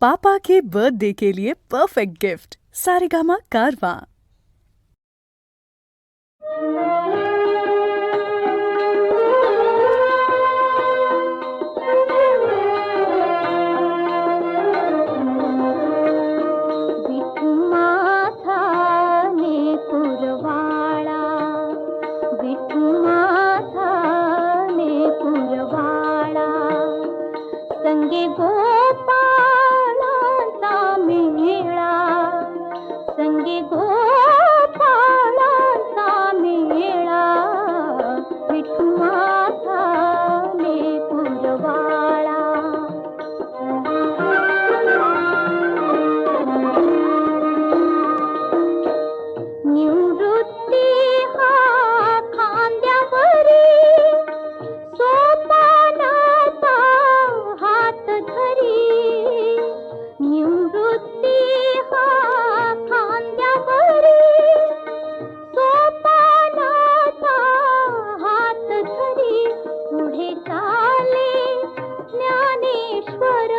पापा के birthday के लिए perfect gift Saregama कारवां। संगे गोपाळाचा मेळा, संगे गोपाळाचा मेळा, विठू माझा लेकरवाळा. निवृत्ती हा खांद्यावरी, सोपानाचा हात धरी. निवृत्ती हा खांद्यावरी, सोपानाचा हात धरी. पुढे चाले ज्ञानेश्वर,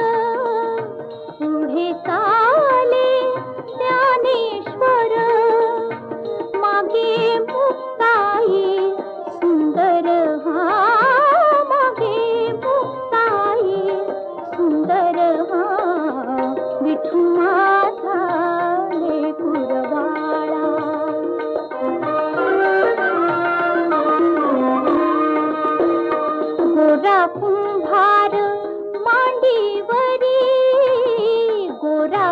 पुढे चाले ज्ञानेश्वर. मागे मुक्ताई सुंदर, हा मागे मुक्ताई सुंदर, हा विठू माझा लेकरवाळा. गोरा कुंभार मांडीवरी, गोरा